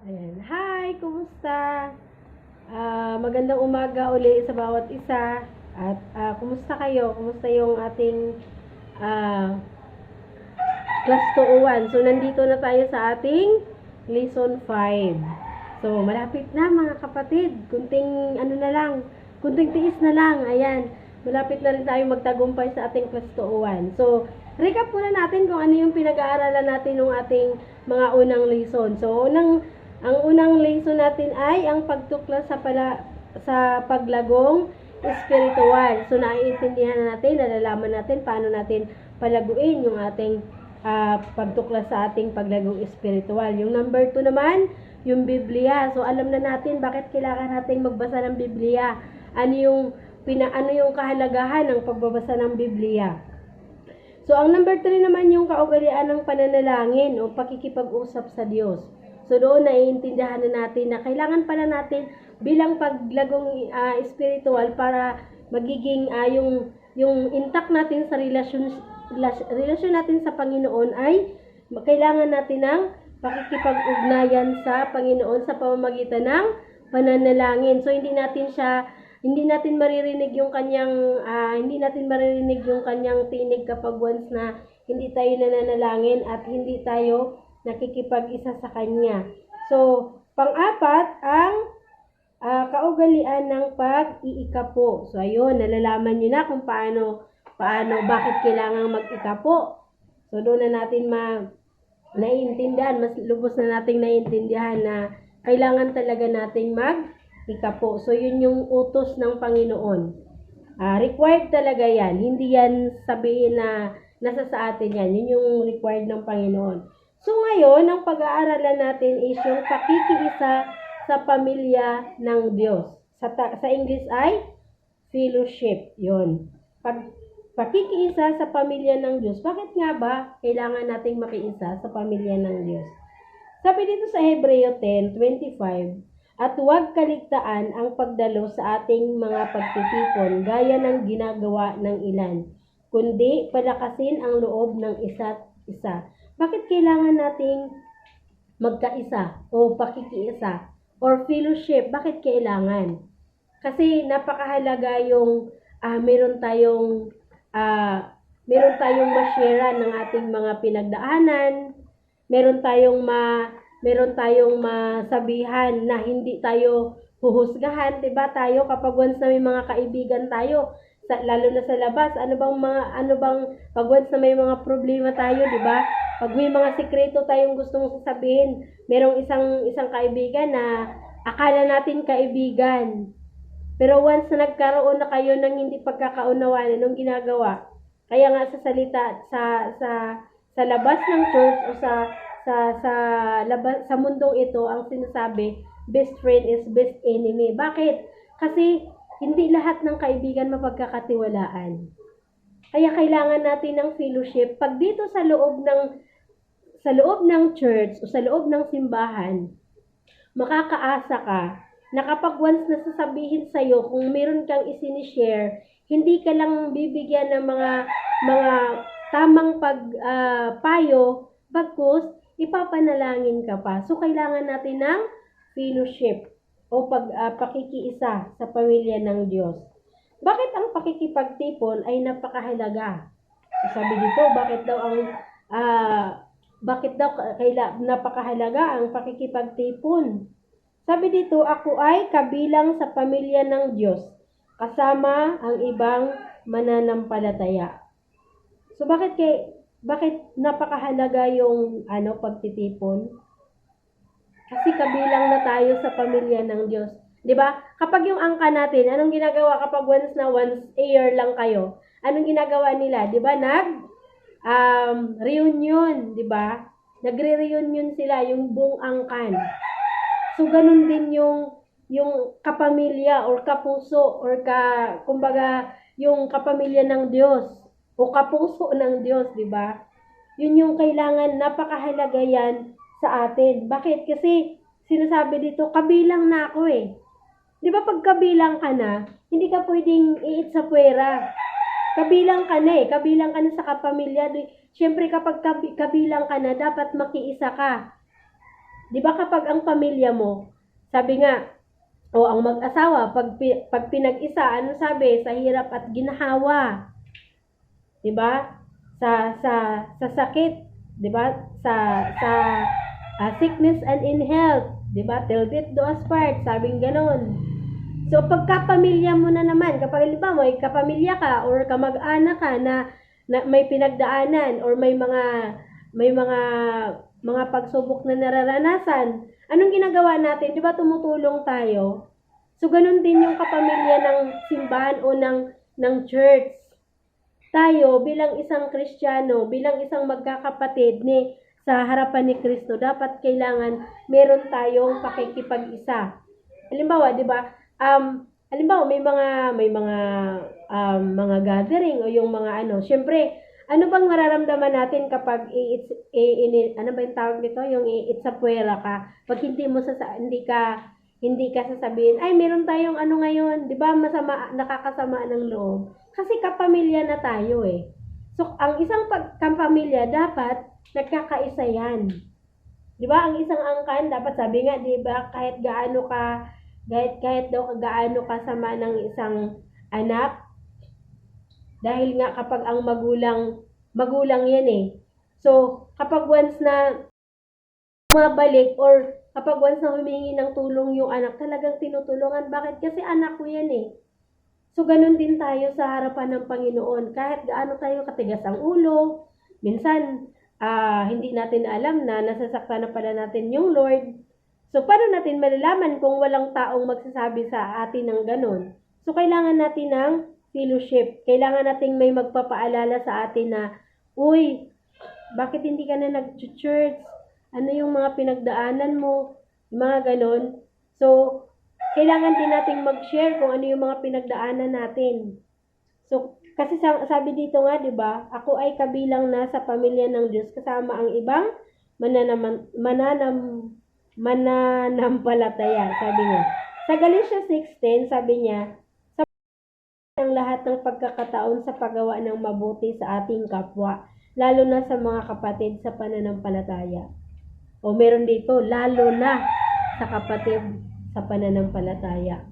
Ayan. Hi! Kumusta? Magandang umaga uli sa bawat isa. At kumusta kayo? Kumusta yung ating ah, class 201? So, nandito na tayo sa ating lesson 5. So, malapit na mga kapatid. Kunting ano na lang. Kunting tiis na lang. Ayan. Malapit na rin tayo magtagumpay sa ating class 201. So, recap muna natin kung ano yung pinag-aaralan natin ng ating mga unang lesson. So, ang unang lesson natin ay ang pagtuklas sa paglagong spiritual. So, naiintindihan na natin, nalalaman natin paano natin palaguin yung ating pagtuklas sa ating paglagong spiritual. Yung number 2 naman, yung Biblia. So, alam na natin bakit kailangan natin magbasa ng Biblia. Ano yung kahalagahan ng pagbabasa ng Biblia. So, ang number 3 naman yung kaugalian ng pananalangin o pakikipag-usap sa Diyos. So, doon naiintindihan na natin na kailangan pala natin bilang paglagong spiritual para magiging yung intact natin sa relasyon natin sa Panginoon ay kailangan natin ng pakikipag-ugnayan sa Panginoon sa pamamagitan ng pananalangin. So, hindi natin maririnig yung kanyang tinig kapag once na hindi tayo nananalangin at hindi tayo nakikipag-isa sa kanya. So, pang-apat ang kaugalian ng pag-iikapo. So, ayun, nalalaman nyo na kung bakit kailangan mag-ikapo. So, doon na natin naiintindihan, mas lubos na nating naiintindihan na kailangan talaga nating mag-ikapo. So, yun yung utos ng Panginoon. Required talaga yan. Hindi yan sabihin na nasa sa atin yan. Yun yung required ng Panginoon. So, ngayon, ang pag-aaralan natin is yung pakikiisa sa pamilya ng Diyos. Sa English ay fellowship. Yun. Pakikiisa sa pamilya ng Diyos. Bakit nga ba kailangan nating makiisa sa pamilya ng Diyos? Sabi dito sa Hebreo 10:25, at huwag kaligtaan ang pagdalo sa ating mga pagtitipon gaya ng ginagawa ng ilan, kundi palakasin ang loob ng isa't isa. Bakit kailangan nating magkaisa o pakikiisa or fellowship? Bakit kailangan? Kasi napakahalaga yung meron tayong ma-share ng ating mga pinagdaanan, meron tayong masabihan na hindi tayo huhusgahan, 'di ba? Tayo kapag once na may mga kaibigan tayo, lalo na sa labas, pag once na may mga problema tayo, 'di ba? Pag may mga sikreto tayong gustong sasabihin, merong isang kaibigan na akala natin kaibigan. Pero once na nagkaroon na kayo ng hindi pagkakaunawaan, anong ginagawa? Kaya nga sa salita sa labas ng church o sa mundong ito, ang sinasabi, best friend is best enemy. Bakit? Kasi hindi lahat ng kaibigan mapagkakatiwalaan. Kaya kailangan natin ng fellowship. Pag dito sa loob ng church o sa loob ng simbahan, makakaasa ka na kapag once nasasabihin sa'yo, kung meron kang isinishare, hindi ka lang bibigyan ng mga tamang payo, bagkus ipapanalangin ka pa. So, kailangan natin ng fellowship o pakikiisa sa pamilya ng Diyos. Bakit ang pakikipagtipon ay napakahalaga? Sabi dito, bakit daw napakahalaga ang pakikipagtipon? Sabi dito, ako ay kabilang sa pamilya ng Diyos, kasama ang ibang mananampalataya. So, bakit napakahalaga yung pagtitipon? Kasi kabilang na tayo sa pamilya ng Diyos. 'Di ba? Kapag yung angka natin, anong ginagawa kapag once a year lang kayo? Anong ginagawa nila? 'Di ba? Reunion, 'di ba? Nagre-reunion sila yung buong angkan. So, ganun din yung kapamilya or kapuso or kumbaga yung kapamilya ng Diyos o kapuso ng Diyos, di ba? Yun yung kailangan, napakahalaga yan sa atin. Bakit? Kasi sinasabi dito, kabilang na ako eh. Di ba pag kabilang ka na, hindi ka pwedeng iit sa puwera. Kabilang ka na eh. Kabilang ka na sa kapamilya. Siyempre kapag kabilang ka na, dapat makiisa ka. Di ba kapag ang pamilya mo, sabi nga, o ang mag-asawa, pag pinag-isa, ano sabi? Sa hirap at ginhawa. Di ba? Sa sakit, di ba? Sa sickness and in health, di ba? Till death do us part, sabing ganon. So, pagkapamilya mo na naman, kapag halimbawa may kapamilya ka or kamag-anak ka na may pinagdaanan or may mga pagsubok na nararanasan, anong ginagawa natin? Di ba tumutulong tayo? So, ganun din yung kapamilya ng simbahan o ng church. Tayo, bilang isang Kristiyano, bilang isang magkakapatid sa harapan ni Kristo, dapat kailangan meron tayong pakikipag-isa. Halimbawa, 'di ba? Halimbawa may mga gathering o yung mga ano. Syempre, ano bang mararamdaman natin kapag ano ba yung tawag nito? Yung itsapuera ka. Pag hindi ka sasabihin, ay meron tayong ano ngayon, 'di ba? Masama, nakakasama ng loob. Kasi kapamilya na tayo eh. So, ang isang kapamilya dapat nagkakaisa yan. Di ba? Ang isang angkan, dapat sabi nga, di ba, kahit daw gaano kasama ng isang anak, dahil nga kapag ang magulang yan eh. So, kapag once na mabalik or kapag once na humingi ng tulong yung anak, talagang tinutulungan. Bakit? Kasi anak ko yan eh. So, ganun din tayo sa harapan ng Panginoon. Kahit gaano tayo katigas ang ulo, minsan, hindi natin alam na nasasaktan na pala natin yung Lord. So, paano natin malalaman kung walang taong magsasabi sa atin ng ganun? So, kailangan natin ng fellowship. Kailangan natin may magpapaalala sa atin na, uy, bakit hindi ka na nag-church? Ano yung mga pinagdaanan mo? Mga ganun. So, kailangan din nating mag-share kung ano yung mga pinagdaanan natin. So, kasi sabi dito nga, di ba, ako ay kabilang na sa pamilya ng Diyos kasama ang ibang mananampalataya, sabi niya. Sa Galatia 6:10, sabi niya, sa ang lahat ng pagkakataon sa paggawa ng mabuti sa ating kapwa, lalo na sa mga kapatid sa pananampalataya. O meron dito, lalo na sa kapatid sa pananampalataya.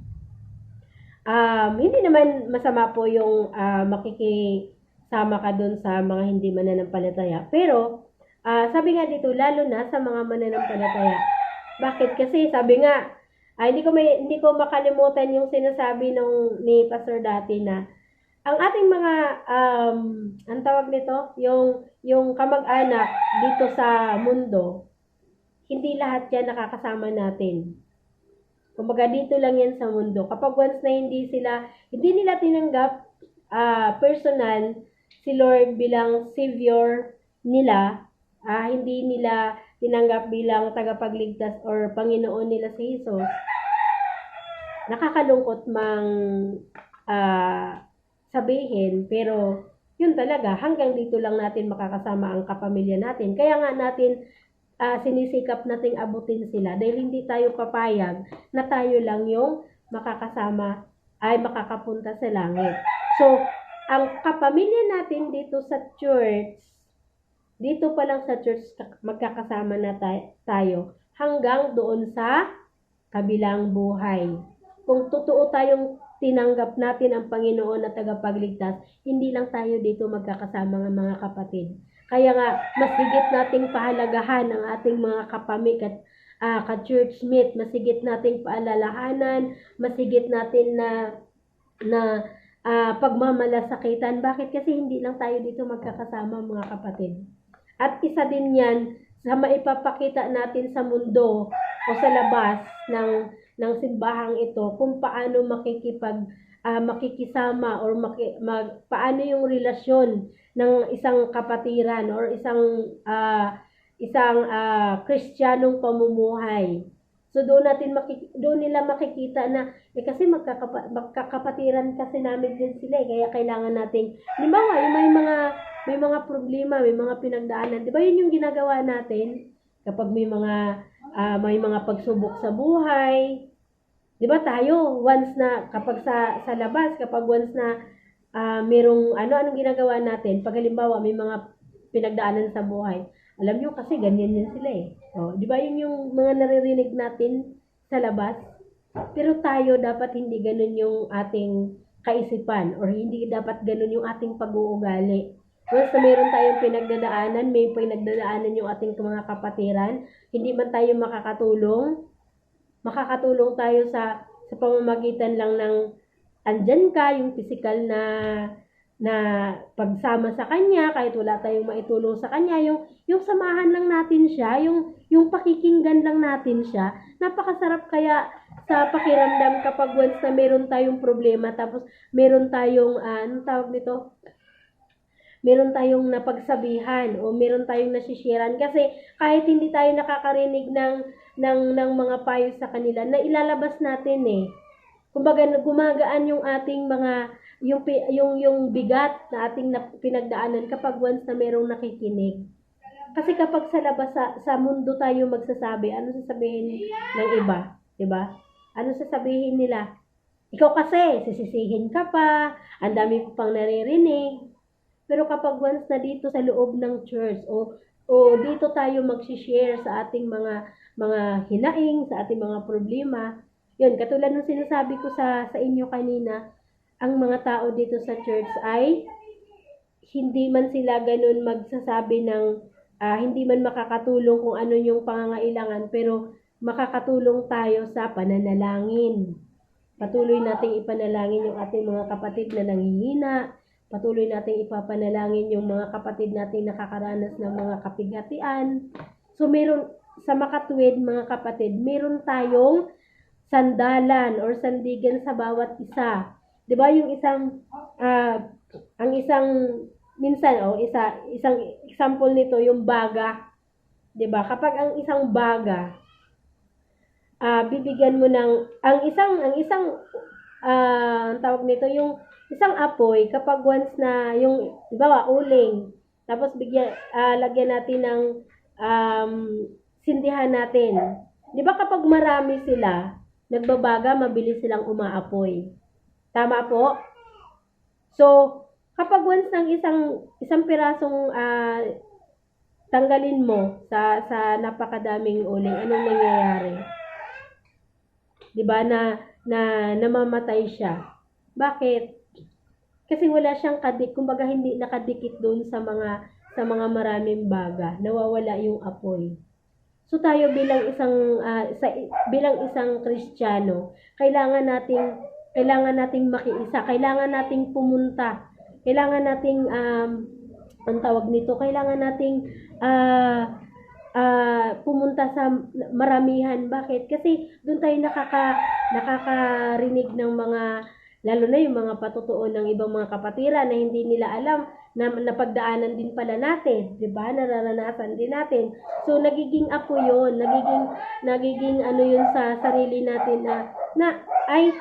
Hindi naman masama po yung makikisama ka dun sa mga hindi mananampalataya. Pero, sabi nga dito, lalo na sa mga mananampalataya. Bakit? Kasi sabi nga, hindi ko makalimutan yung sinasabi ni Pastor dati na ang ating mga, ang tawag nito, yung kamag-anak dito sa mundo, hindi lahat yan nakakasama natin. Kumbaga dito lang yan sa mundo. Kapag once na hindi nila tinanggap personal si Lord bilang Savior nila, hindi nila tinanggap bilang tagapagligtas or Panginoon nila si Jesus, nakakalungkot mang sabihin, pero yun talaga, hanggang dito lang natin makakasama ang kapamilya natin. Kaya nga natin sinisikap nating abutin sila dahil hindi tayo papayag na tayo lang yung makakasama ay makakapunta sa langit. So, ang kapamilya natin dito sa church, dito pa lang sa church magkakasama na tayo hanggang doon sa kabilang buhay. Kung totoo tayong tinanggap natin ang Panginoon na tagapagligtas, hindi lang tayo dito magkakasama ng mga kapatid. Kaya nga, mas higit nating pahalagahan ang ating mga kapamilya at ka-churchmate, mas higit nating paalalahanan, mas higit natin na pagmamalasakitan. Bakit? Kasi hindi lang tayo dito magkakasama mga kapatid. At isa din yan sa maipapakita natin sa mundo o sa labas ng simbahang ito kung paano makikisama or paano yung relasyon ng isang kapatiran or isang Kristiyanong pamumuhay. So doon nila makikita na kasi magkakapatiran kasi namin din sila kaya kailangan nating halimbawa may mga problema, may mga pinagdaanan. 'Di ba 'yun yung ginagawa natin kapag may mga pagsubok sa buhay? 'Di ba tayo once na kapag sa labas, kapag once na merong anong ginagawa natin pag halimbawa may mga pinagdaanan sa buhay. Alam nyo kasi ganyan din sila Oh, di ba yun yung mga naririnig natin sa labas? Pero tayo dapat hindi ganun yung ating kaisipan or hindi dapat ganun yung ating pag-uugali. Once na meron tayong pinagdadaanan, may pinagdadaanan yung ating mga kapatiran, hindi man tayo makakatulong tayo sa pamamagitan lang ng andyan ka, yung physical na pagsama sa kanya, kahit wala tayong maitulong sa kanya, yung samahan lang natin siya, yung pakikinggan lang natin siya, napakasarap kaya sa pakiramdam kapag once na meron tayong problema, tapos meron tayong, anong tawag nito? Meron tayong napagsabihan o meron tayong nasisharean kasi kahit hindi tayo nakakarinig ng mga payo sa kanila, na ilalabas natin eh. Kumbaga gumagaan yung ating mga yung bigat na ating pinagdaanan kapag once na merong nakikinig. Kasi kapag sa labas sa mundo tayo magsasabi, ano sasabihin ng iba, 'di ba? Ano sasabihin nila? Ikaw kasi sisisihin ka pa, ang dami mo pang naririnig. Pero kapag once na dito sa loob ng church o dito tayo mag-share sa ating mga hinaing, sa ating mga problema, yun, katulad ng sinasabi ko sa inyo kanina, ang mga tao dito sa church ay hindi man sila ganun magsasabi ng hindi man makakatulong kung ano yung pangangailangan, pero makakatulong tayo sa pananalangin. Patuloy nating ipanalangin yung ating mga kapatid na nanghihina. Patuloy nating ipapanalangin yung mga kapatid nating nakakaranas ng mga kapigatian. So meron sa makatuwid mga kapatid, meron tayong sandalan or sandigan sa bawat isa. 'Di ba yung ang isang minsan isang example nito yung baga, 'di ba? Kapag ang isang baga bibigyan mo ng ang tawag nito yung isang apoy kapag once na yung di ba uling tapos lagyan natin ng um, sindihan natin. Di ba kapag marami sila, nagbabaga, mabilis silang umaapoy. Tama po? So, kapag once ng isang pirasong tanggalin mo sa napakadaming uling, anong nangyayari? 'Di ba na namamatay siya. Bakit? Kasi wala siyang kumbaga hindi nakadikit doon sa mga maraming baga, nawawala yung apoy. So tayo bilang isang Kristiyano, kailangan nating makiisa, kailangan nating pumunta, kailangan nating ang tawag nito, kailangan nating pumunta sa maramihan. Bakit? Kasi doon tayo nakakarinig ng mga, lalo na yung mga patutuon ng ibang mga kapatiran na hindi nila alam na napagdaanan din pala natin, 'di ba? Nararanasan din natin. So nagiging apo 'yon, nagiging ano 'yun sa sarili natin na ay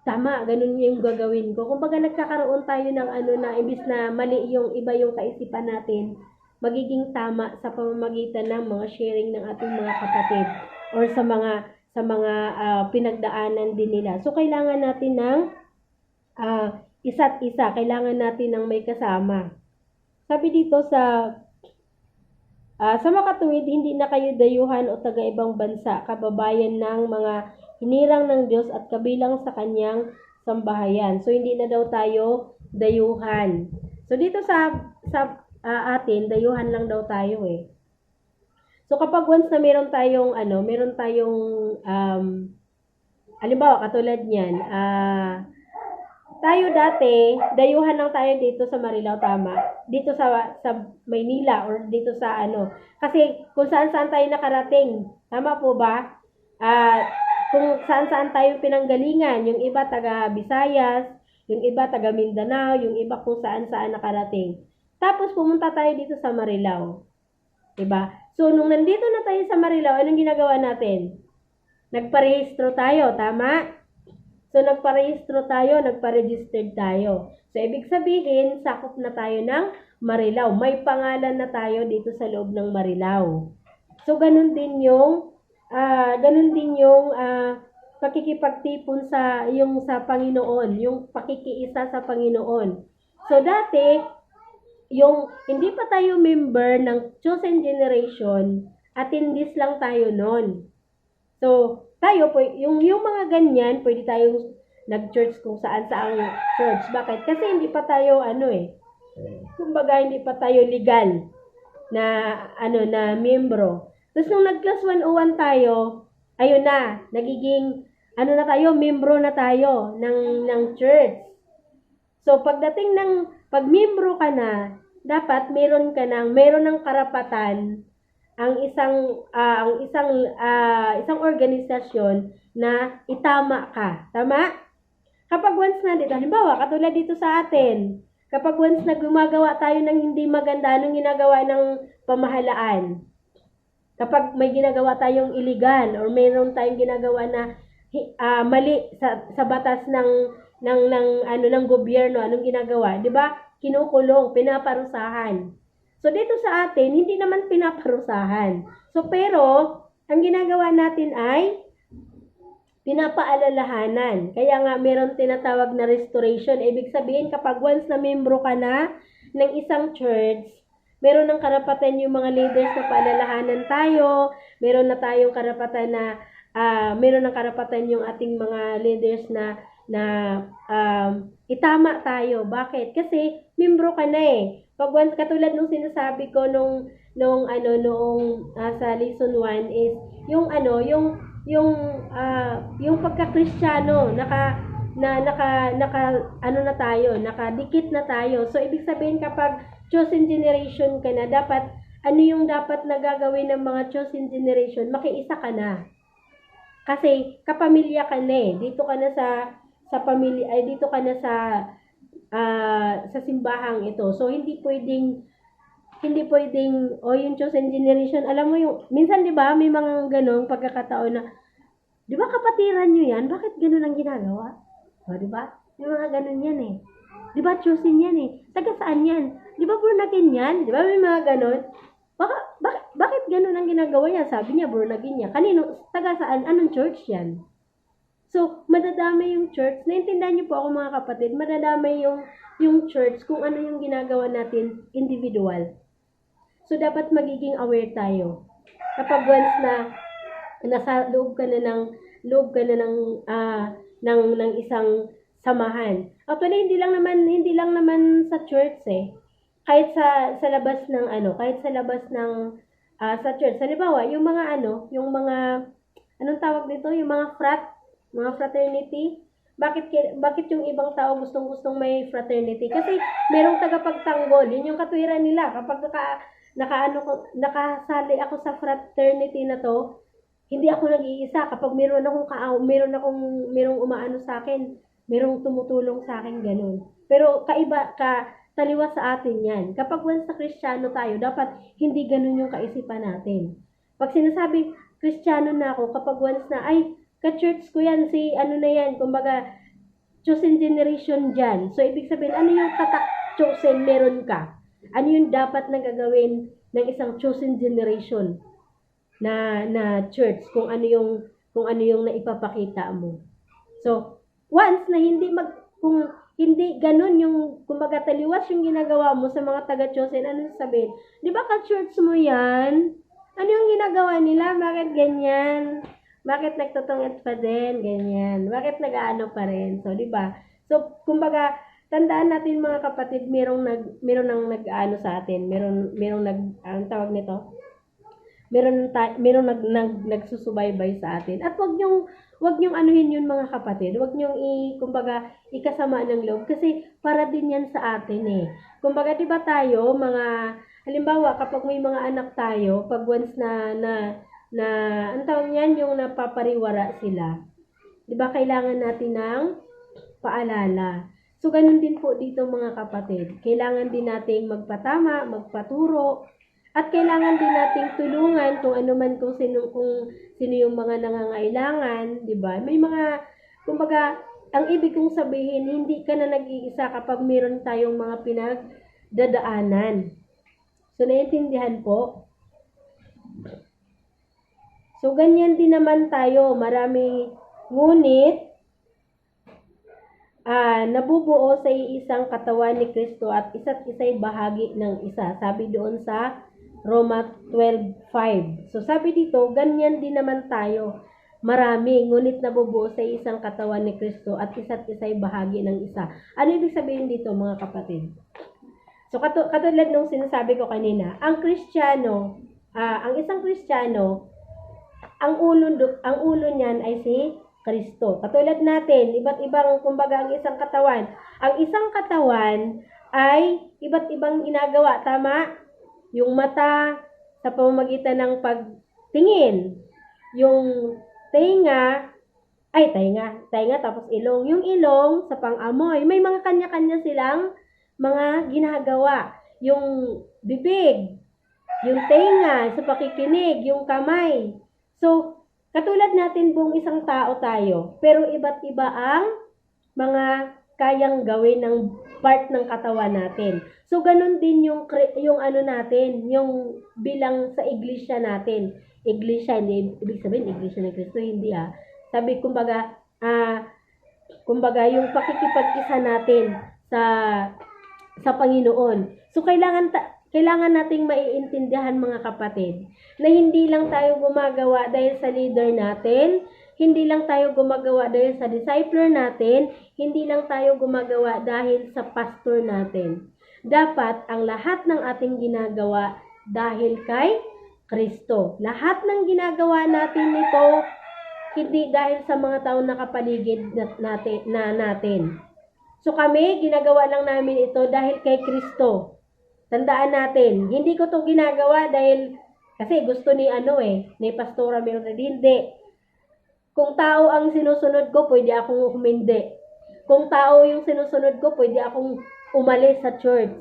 tama, ganun yung gagawin ko. Kumbaga nagkakaroon tayo ng na imbis na mali yung iba yung kaisipan natin, magiging tama sa pamamagitan ng mga sharing ng ating mga kapatid or sa mga pinagdaanan din nila. So kailangan natin ng isa't isa, kailangan natin ng may kasama. Sabi dito sa makatuwid, hindi na kayo dayuhan o taga-ibang bansa, kababayan ng mga hinirang ng Diyos at kabilang sa kanyang sambahayan. So hindi na daw tayo dayuhan. So dito sa atin, dayuhan lang daw tayo eh. So kapag once na meron tayong halimbawa katulad niyan, tayo dati, dayuhan lang tayo dito sa Marilao, tama? Dito sa Maynila or dito sa kasi kung saan-saan tayo nakarating, tama po ba? Kung saan-saan tayo pinanggalingan, yung iba taga Visayas, yung iba taga Mindanao, yung iba kung saan-saan nakarating. Tapos pumunta tayo dito sa Marilao. 'Di ba? So nung nandito na tayo sa Marilao, anong ginagawa natin? Nagparehistro tayo, tama? So nagparehistro tayo, nagpa-registered tayo. So ibig sabihin, sakop na tayo ng Marilao. May pangalan na tayo dito sa loob ng Marilao. So ganun din yung pakikipagtipon sa Panginoon, yung pakikiisa sa Panginoon. So dati, yung hindi pa tayo member ng chosen generation, attendees lang tayo nun. So, tayo po, yung mga ganyan, pwede tayong nag-church kung saan church. Bakit? Kasi hindi pa tayo, kumbaga hindi pa tayo legal na, na membro. Tapos nung nag-class 101 tayo, ayun na, nagiging, na tayo, membro na tayo ng church. So, pag membro ka na, dapat meron ng karapatan ang isang organisasyon na itama ka. Tama? Kapag once na dito, halimbawa, katulad dito sa atin, kapag once na gumagawa tayo ng hindi maganda, anong ginagawa ng pamahalaan? Kapag may ginagawa tayong illegal or mayroon tayong ginagawa na mali sa batas ng gobyerno, anong ginagawa? 'Di ba? Kinukulong, pinaparusahan. So dito sa atin, hindi naman pinaparusahan. So pero ang ginagawa natin ay pinapaalalahanan. Kaya nga meron tinatawag na restoration. Ibig sabihin kapag once na membro ka na ng isang church, meron ng karapatan yung mga leaders na paalalahanan tayo, meron na tayong karapatan na meron ng karapatan yung ating mga leaders na itama tayo. Bakit? Kasi membro ka na eh. Pag once katulad nung sinasabi ko nung sa lesson 1 is yung pagka-Kristiyano, nakadikit na tayo. So ibig sabihin kapag chosen generation ka na, dapat yung dapat na gagawin ng mga chosen generation, makiisa ka na. Kasi kapamilya ka na eh. Dito ka na sa pamilya, ay dito ka na sa simbahang ito. So hindi pwedeng yung chosen generation, alam mo yung minsan 'di ba may mga ganong pagkakataon na 'di ba kapatiran niyo yan, bakit ganoon ang ginagawa? O 'di ba? May mga ganon yan eh. 'Di ba chosen yan eh. Taga saan yan? 'Di ba born again yan? 'Di ba may mga ganon? Bakit ganoon ang ginagawa niya? Sabi niya born again niya. Kanino? Taga saan? Anong church yan? So, madadamay yung church. Naintindihan niyo po ako mga kapatid, madadamay yung church kung ano yung ginagawa natin individual. So, dapat magiging aware tayo. Kapag once na nasa loob ka na ng isang samahan. Actually, hindi lang naman sa church eh. Kahit sa labas ng sa church. Halimbawa, yung mga anong tawag dito? Yung mga fraternity. Bakit yung ibang tao gustong may fraternity? Kasi merong tagapagtanggol. Yun yung katwiran nila. Kapag nakasali ako sa fraternity na to, hindi ako nag-iisa. Kapag merong umaano sa akin, merong tumutulong sa akin, ganun. Pero taliwas sa atin yan. Kapag once sa Kristiyano tayo, dapat hindi ganun yung kaisipan natin. Pag sinasabi, Kristiyano na ako, kapag once na, ay, ka-church ko yan, na yan, kumbaga, chosen generation dyan. So, ibig sabihin, ano yung chosen meron ka? Ano yung dapat na gagawin ng isang chosen generation na church, kung ano yung naipapakita mo. So, once na kung hindi ganun yung, kumbaga taliwas yung ginagawa mo sa mga taga-chosen, ano sabihin? Di ba ka-church mo yan? Ano yung ginagawa nila? Bakit ganyan? Bakit nagtutungit pa din? Ganyan. Bakit nag-aano pa rin? So, di ba? So, kumbaga, tandaan natin mga kapatid, merong nag-aano sa atin. Ang tawag nito? Merong nagsusubaybay sa atin. At wag niyong anuhin yun mga kapatid. Wag niyong kumbaga ikasama ng loob kasi para din yan sa atin eh. Kumbaga 'di ba tayo halimbawa kapag may mga anak tayo, pag once na ang tawag niyan yung napapariwara sila. 'Di ba kailangan natin ng paalala. So ganun din po dito mga kapatid. Kailangan din nating magpatama, magpaturo. At kailangan din nating tulungan kung sino yung mga nangangailangan, 'di ba? May mga kumbaga ang ibig kong sabihin, hindi ka na nag-iisa kapag meron tayong mga pinagdadaanan. So naiintindihan po? So ganyan din naman tayo, marami ngunit nabubuo sa isang katawan ni Kristo at isa't isa'y bahagi ng isa. Sabi doon sa Roma 12:5. So sabi dito, ganyan din naman tayo. Marami, ngunit nabubuo sa isang katawan ni Kristo at isa't isa'y bahagi ng isa. Ano ibig sabihin dito, mga kapatid? So katulad nung sinasabi ko kanina, ang Kristiyano, ang isang Kristiyano, ang ulo niyan ay si Kristo. Katulad natin, iba't ibang, kumbaga, ang isang katawan. Ang isang katawan ay iba't ibang ginagawa, tama? Yung mata sa pamamagitan ng pagtingin, yung tenga tapos ilong, yung ilong sa pang-amoy. May mga kanya-kanya silang mga ginagawa. Yung bibig, yung tenga sa pakikinig, yung kamay. So, katulad natin buong isang tao tayo, pero iba't iba ang mga kayang gawin ng part ng katawan natin. So, ganun din yung ano natin, yung bilang sa iglesia natin. Iglesia, hindi ibig sabihin iglesia ng Kristo, hindi Sabi, kumbaga yung pakikipag-isa natin sa Panginoon. So, kailangan nating maiintindihan, mga kapatid, na hindi lang tayo gumagawa dahil sa leader natin, hindi lang tayo gumagawa dahil sa discipler natin, hindi lang tayo gumagawa dahil sa pastor natin. Dapat ang lahat ng ating ginagawa dahil kay Kristo. Lahat ng ginagawa natin nito, hindi dahil sa mga taong nakapaligid natin. So kami, ginagawa lang namin ito dahil kay Kristo. Tandaan natin, hindi ko to ginagawa dahil kasi gusto ni ni Pastora Mildred. Hindi. Kung tao ang sinusunod ko, pwede akong humindi. Kung tao yung sinusunod ko, pwede akong umalis sa church.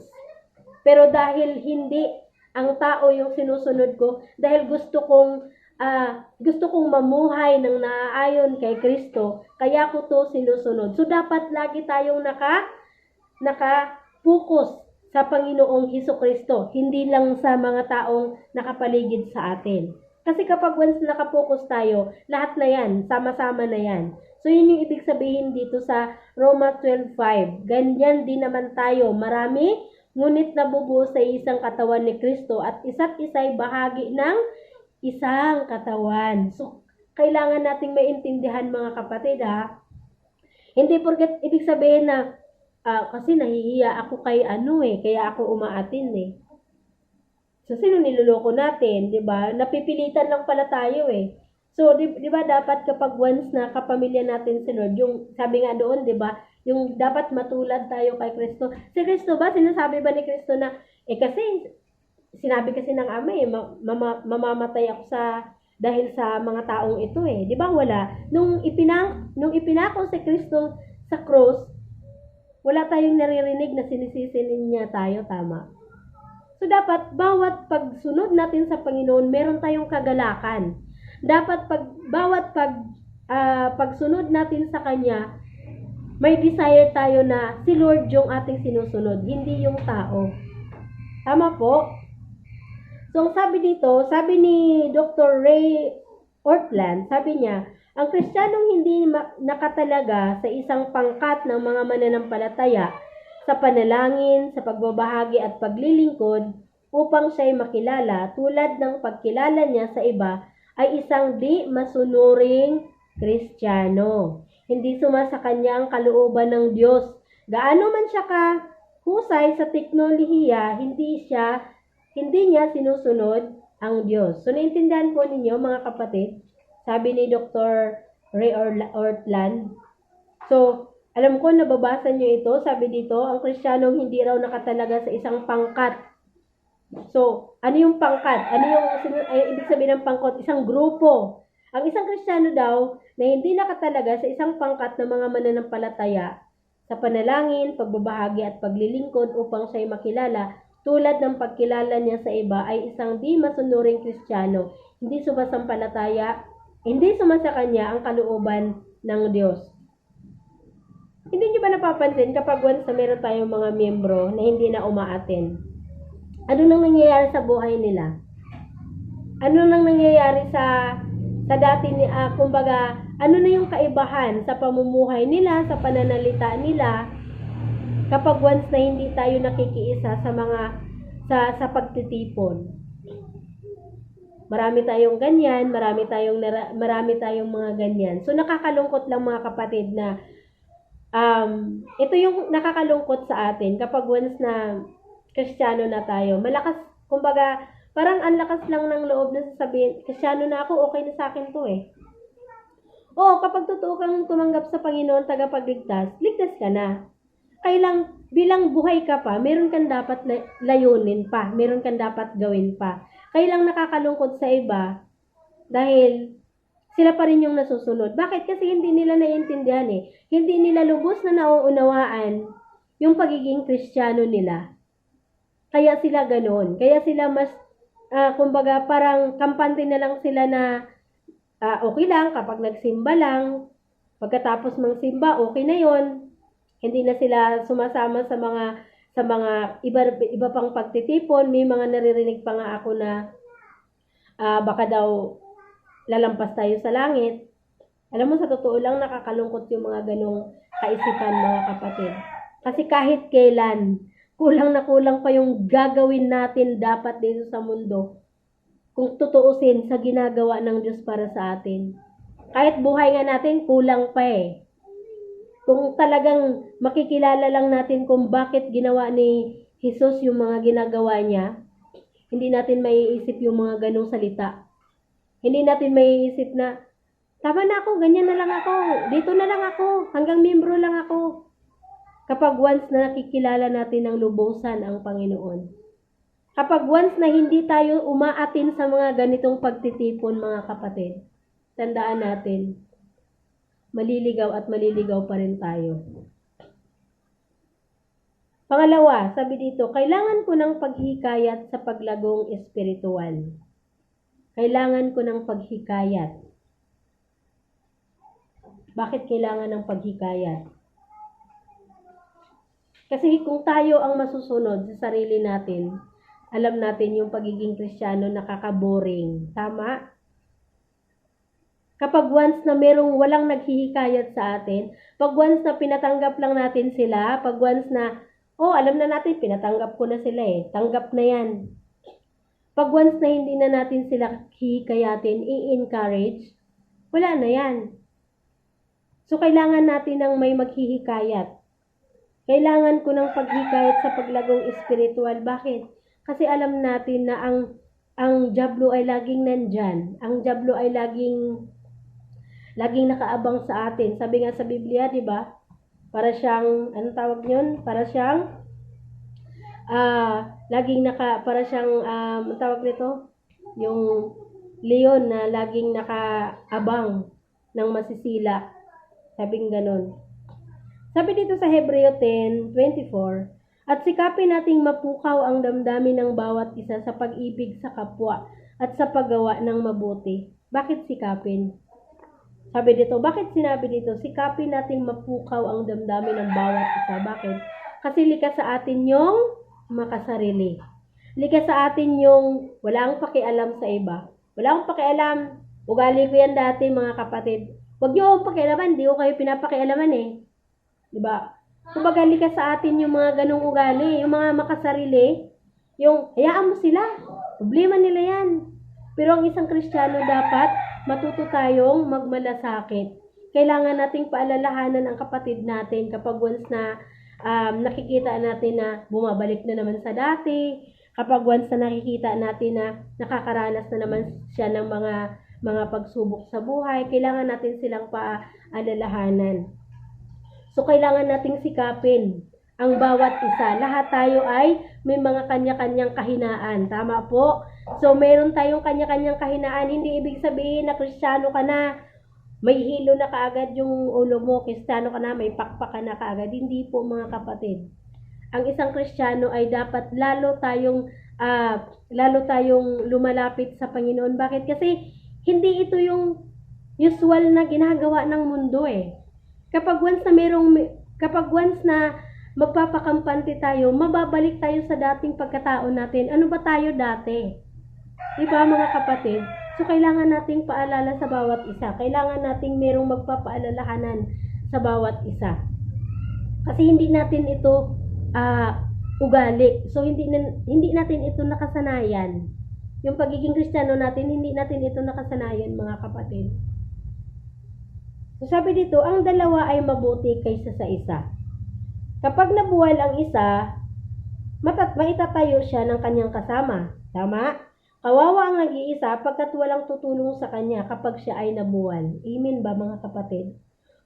Pero dahil hindi ang tao yung sinusunod ko, dahil gusto kong mamuhay ng naaayon kay Kristo, kaya ko to sinusunod. So dapat lagi tayong naka-focus sa Panginoong Hesukristo, hindi lang sa mga taong nakapaligid sa atin. Kasi kapag once nakapokus tayo, lahat na yan, sama-sama na yan. So yun yung ibig sabihin dito sa Roma 12:5. Ganyan din naman tayo, marami, ngunit nabubuo sa isang katawan ni Kristo at isa't isa'y bahagi ng isang katawan. So kailangan nating maintindihan, mga kapatid, Hindi porket ibig sabihin na kasi nahihiya ako kay kaya ako umaatin So, sino niloloko natin, di ba? Napipilitan lang pala tayo So, di ba dapat kapag once na kapamilya natin si Lord, yung sabi nga doon, di ba? Yung dapat matulad tayo kay Kristo. Si Kristo ba, sinasabi ba ni Kristo na, kasi, sinabi kasi ng Ama mamamatay ako dahil sa mga taong ito Di ba wala? Nung ipinako si Kristo sa cross, wala tayong naririnig na sinisisinin niya tayo, tama? So, dapat, bawat pagsunod natin sa Panginoon, meron tayong kagalakan. Dapat, pagsunod natin sa Kanya, may desire tayo na si Lord yung ating sinusunod, hindi yung tao. Tama po? So, sabi ni Dr. Ray Ortlund, sabi niya, ang Kristiyanong hindi nakatalaga sa isang pangkat ng mga mananampalataya, sa panalangin, sa pagbabahagi at paglilingkod upang siya'y makilala tulad ng pagkilala niya sa iba ay isang di masunuring Kristiyano. Hindi sumasa kanya ang kalooban ng Diyos. Gaano man siya kahusay sa teknolohiya, hindi niya sinusunod ang Diyos. So, naintindihan po ninyo, mga kapatid, sabi ni Dr. Ray Ortlund. So, alam ko, nababasa nyo ito. Sabi dito, ang Kristiyanong hindi raw nakatalaga sa isang pangkat. So, ano yung pangkat? Ano yung ibig sabihin ng pangkat? Isang grupo. Ang isang Kristiyano daw na hindi nakatalaga sa isang pangkat ng mga mananampalataya sa panalangin, pagbabahagi at paglilingkod upang siya'y makilala tulad ng pagkilala niya sa iba ay isang di masunuring Kristiyano. Hindi sumasampalataya, hindi sumasa kanya ang kalooban ng Diyos. Hindi nyo ba napapansin kapag once na meron tayong mga miyembro na hindi na umaaten? Ano nang nangyayari sa buhay nila? Ano nang nangyayari sa dati kumbaga, ano na yung kaibahan sa pamumuhay nila, sa pananalita nila kapag once na hindi tayo nakikiisa sa pagtitipon? Marami tayong ganyan, marami tayong mga ganyan. So nakakalungkot lang mga kapatid na ito yung nakakalungkot sa atin kapag once na Kristiyano na tayo. Malakas, kumbaga, parang ang lakas lang ng loob na sasabihin, Kristiyano na ako, okay na sa akin to eh. Oo, kapag totoo kang tumanggap sa Panginoon tagapagligtas, ligtas ka na. Kailang bilang buhay ka pa, meron kang dapat layunin pa, meron kang dapat gawin pa. Kailang nakakalungkot sa iba dahil sila pa rin yung nasusunod. Bakit? Kasi hindi nila naiintindihan eh. Hindi nila lubos na nauunawaan yung pagiging Kristiyano nila. Kaya sila ganoon. Kaya sila mas, kumbaga parang kampante na lang sila na okay lang kapag nagsimba lang. Pagkatapos ng simba, okay na yon. Hindi na sila sumasama sa mga iba pang pagtitipon. May mga naririnig pa nga ako na baka daw lalampas tayo sa langit. Alam mo, sa totoo lang, nakakalungkot yung mga ganong kaisipan, mga kapatid. Kasi kahit kailan, kulang na kulang pa yung gagawin natin dapat dito sa mundo. Kung tutuusin sa ginagawa ng Diyos para sa atin. Kahit buhay nga natin, kulang pa eh. Kung talagang makikilala lang natin kung bakit ginawa ni Jesus yung mga ginagawa niya, hindi natin maiisip yung mga ganong salita. Hindi natin maiisip na, tama na ako, ganyan na lang ako, dito na lang ako, hanggang miyembro lang ako. Kapag once na nakikilala natin ng lubusan ang Panginoon. Kapag once na hindi tayo umaatin sa mga ganitong pagtitipon, mga kapatid, tandaan natin, maliligaw at maliligaw pa rin tayo. Pangalawa, sabi dito, kailangan ko ng paghikayat sa paglagong espiritual. Kailangan ko ng paghikayat. Bakit kailangan ng paghikayat? Kasi kung tayo ang masusunod sa sarili natin, alam natin yung pagiging Kristiyano nakaka-boring. Tama? Kapag once na merong walang naghihikayat sa atin, pag once na pinatanggap lang natin sila, pag once na, alam na natin, pinatanggap ko na sila eh, tanggap na yan. Pag once na hindi na natin sila hihikayatin, i-encourage, wala na yan. So, kailangan natin ng may maghihikayat. Kailangan ko ng paghikayat sa paglagong espiritual. Bakit? Kasi alam natin na ang diablo ay laging nandyan. Ang diablo ay laging nakaabang sa atin. Sabi nga sa Biblia, di ba? Para siyang, anong tawag yun? Para siyang, para siyang, anong tawag nito? Yung leon na laging nakaabang ng masisila. Sabing ganon. Sabi dito sa Hebreo 10:24, at sikapin nating mapukaw ang damdamin ng bawat isa sa pag-ibig sa kapwa at sa paggawa ng mabuti. Bakit sikapin? Sabi dito, bakit sinabi dito, sikapin nating mapukaw ang damdamin ng bawat isa. Bakit? Kasi likas sa atin yung makasarili. Likas sa atin yung walang pakialam sa iba. Walang pakialam. Ugali ko yan dati, mga kapatid. Huwag niyo akong pakialaman, di ko kayo pinapakialaman eh. Diba? Kumbaga likas sa atin yung mga ganong ugali, yung mga makasarili, yung hayaan mo sila. Problema nila yan. Pero ang isang Kristiyano dapat matuto tayong magmalasakit. Kailangan nating paalalahanan ang kapatid natin kapag once na nakikita natin na bumabalik na naman sa dati, kapag once na nakikita natin na nakakaranas na naman siya ng mga pagsubok sa buhay, kailangan natin silang paalalahanan. So, kailangan nating sikapin ang bawat isa. Lahat tayo ay may mga kanya-kanyang kahinaan. Tama po? So, meron tayong kanya-kanyang kahinaan. Hindi ibig sabihin na Kristiyano ka na, may hilo na kaagad yung ulo mo. Kristiyano ka na, may pakpak ka na kaagad. Hindi po, mga kapatid. Ang isang Kristiyano ay dapat lalo tayong lumalapit sa Panginoon. Bakit? Kasi hindi ito yung usual na ginagawa ng mundo eh. Kapag once na magpapakampante tayo, mababalik tayo sa dating pagkatao natin. Ano ba tayo dati? Diba, mga kapatid? So, kailangan nating paalala sa bawat isa. Kailangan nating merong magpapaalalahanan sa bawat isa. Kasi hindi natin ito ugali. So, hindi natin ito nakasanayan. Yung pagiging Kristiyano natin, hindi natin ito nakasanayan, mga kapatid. So sabi dito, ang dalawa ay mabuti kaysa sa isa. Kapag nabuwal ang isa, maitatayo siya ng kanyang kasama. Tama? Kawawa ang nag-iisa pagkat walang tutulong sa kanya kapag siya ay nabuwal. Amen ba, mga kapatid?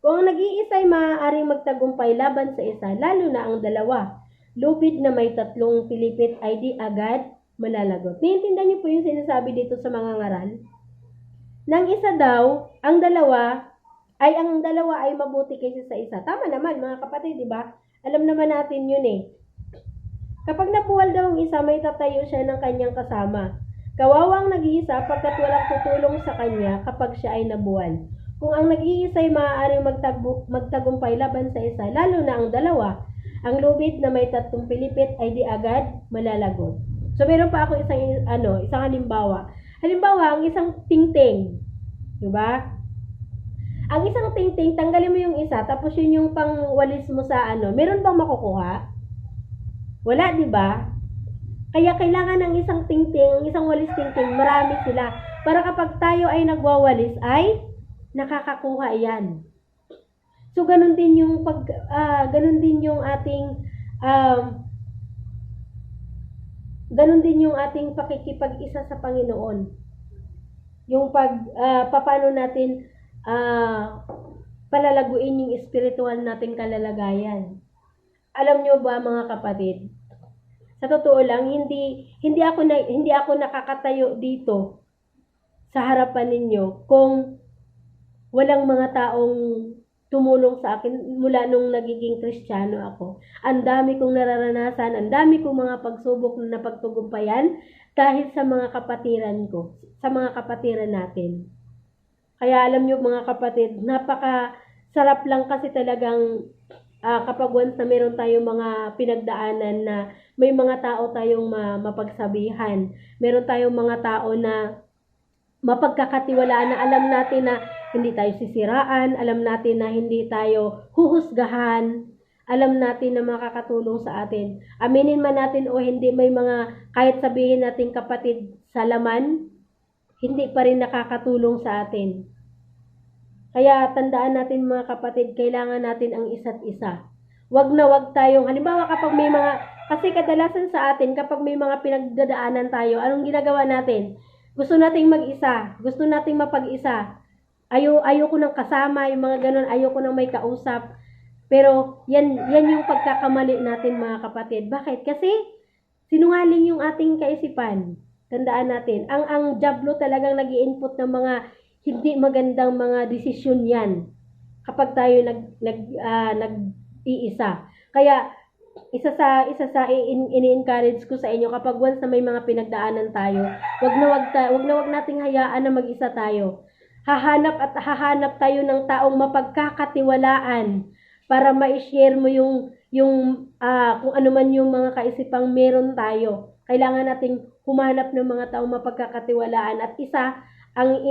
Kung ang nag-iisa ay maaaring magtagumpay laban sa isa, lalo na ang dalawa, lupit na may tatlong pilipit ay di agad malalagot. Naiintindihan niyo po yung sinasabi dito sa mga ngaral? Nang isa daw, ang dalawa ay mabuti kaysa sa isa. Tama naman, mga kapatid, di ba? Alam naman natin yun eh. Kapag nabuwal daw ang isa, may tatayo siya ng kanyang kasama. Kawawang nag-iisa pagkat walang tutulong sa kanya kapag siya ay nabuwal. Kung ang nag-iisa ay maaaring magtagumpay laban sa isa, lalo na ang dalawa, ang lubid na may tatlong pilipit ay di agad malalagot. So meron pa ako isang halimbawa. Halimbawa, ang isang tingting, di ba? Ang isang tingting, tanggalin mo yung isa, tapos yun yung pangwalis mo sa meron bang makukuha? Wala, di ba? Kaya kailangan ng isang tingting, isang walis tingting, marami sila. Para kapag tayo ay nagwawalis, ay nakakakuha yan. So, ganun din yung ating pakikipag-isa sa Panginoon. Yung paano natin palalaguin yung spiritual nating kalalagayan. Alam nyo ba, mga kapatid, sa totoo lang, hindi ako nakakatayo dito sa harapan ninyo kung walang mga taong tumulong sa akin mula nung nagiging Kristiyano ako. Ang dami kong nararanasan, ang dami kong mga pagsubok na napagtugumpayan dahil sa mga kapatiran ko, sa mga kapatiran natin. Kaya alam nyo, mga kapatid, napaka-sarap lang kasi talagang kapag once na meron tayong mga pinagdaanan na may mga tao tayong mapagsabihan, meron tayong mga tao na mapagkakatiwalaan na alam natin na hindi tayo sisiraan, alam natin na hindi tayo huhusgahan, alam natin na makakatulong sa atin. Aminin man natin o hindi, may mga kahit sabihin natin kapatid sa laman, hindi pa rin nakakatulong sa atin. Kaya tandaan natin, mga kapatid, kailangan natin ang isa't isa. Wag tayong, halimbawa kapag may kasi kadalasan sa atin, kapag may mga pinagdadaanan tayo, anong ginagawa natin? Gusto nating mag-isa, gusto nating mapag-isa. Ayoko ng kasama, yung mga ganun, ayoko ng may kausap. Pero yan yung pagkakamali natin, mga kapatid. Bakit? Kasi sinungaling yung ating kaisipan. Tandaan natin, ang diablo talagang nag-i-input ng mga hindi magandang mga desisyon yan kapag tayo nag-iisa. Kaya isa sa ini-encourage ko sa inyo, kapag once na may mga pinagdaanan tayo, wag nating hayaan na mag-isa tayo. Hahanap tayo ng taong mapagkakatiwalaan para ma-share mo yung kung ano man yung mga kaisipang meron tayo. Kailangan nating humanap ng mga taong mapagkakatiwalaan, at isa ang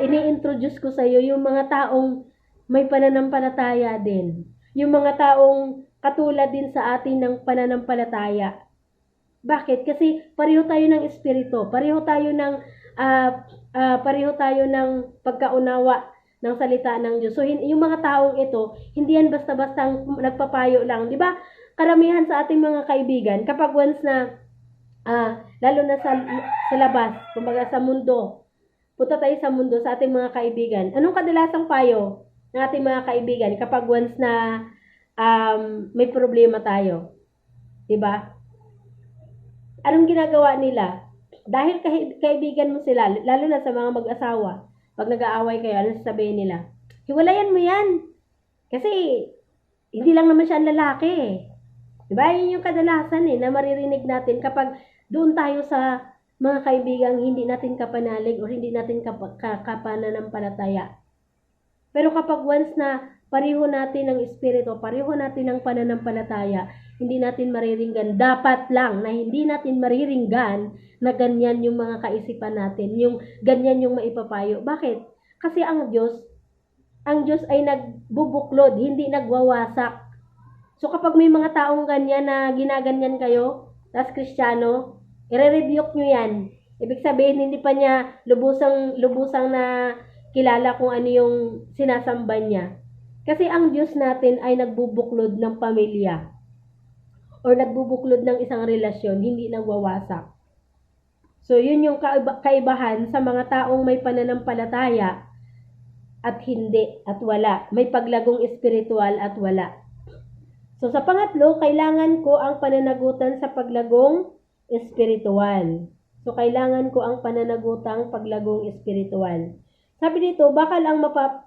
ini-introduce ko sa iyo yung mga taong may pananampalataya din. Yung mga taong katulad din sa atin ng pananampalataya. Bakit? Kasi pareho tayo ng espiritu, pareho tayo ng pagkaunawa ng salita ng Diyos. So yung mga taong ito, hindi yan basta-basta nagpapayo lang, 'di ba? Karamihan sa ating mga kaibigan, kapag once na lalo na sa labas, kumbaga sa mundo, punta tayo sa mundo sa ating mga kaibigan. Anong kadalasang payo ng ating mga kaibigan kapag once na may problema tayo? 'Di ba? Anong ginagawa nila? Dahil kaibigan mo sila, lalo na sa mga mag-asawa, pag nag-aaway kayo, ano sasabihin nila? Hiwalayan mo yan. Kasi hindi lang naman siya ang lalaki. 'Di ba? Yun yung kadalasan na maririnig natin kapag doon tayo sa mga kaibigang hindi natin kapanalig o hindi natin kapananampalataya. Pero kapag once na pareho natin ng espiritu, pareho natin ng pananampalataya, hindi natin mariringgan. Dapat lang na hindi natin mariringgan na ganyan yung mga kaisipan natin, yung ganyan yung maipapayo. Bakit? Kasi ang Diyos ay nagbubuklod, hindi nagwawasak. So kapag may mga taong ganyan na ginaganyan kayo, tas Kristiyano, I-rebuke nyo yan. Ibig sabihin, hindi pa niya lubusang na kilala kung ano yung sinasamba niya. Kasi ang Diyos natin ay nagbubuklod ng pamilya or nagbubuklod ng isang relasyon, hindi nagwawasak. So, yun yung kaibahan sa mga taong may pananampalataya at hindi at wala. May paglagong espiritual at wala. So, sa pangatlo, kailangan ko ang pananagutan sa paglagong espiritual. So, kailangan ko ang pananagutang paglagong espiritual. Sabi dito,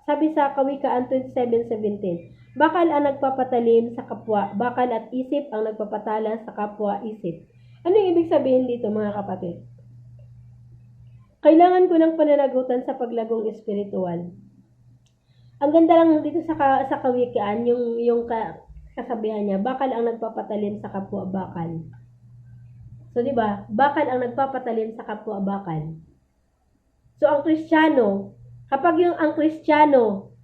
sabi sa Kawikaan 27:17, bakal ang nagpapatalim sa kapwa, bakal at isip ang nagpapatala sa kapwa isip. Ano yung ibig sabihin dito, mga kapatid? Kailangan ko ng pananagutan sa paglagong espiritual. Ang ganda lang dito sa Kawikaan, yung kasabihan niya, bakal ang nagpapatalim sa kapwa bakal. So, di ba? Bakal ang nagpapatalim sa kapwa bakal. So, ang Kristiyano, kapag ang Kristiyano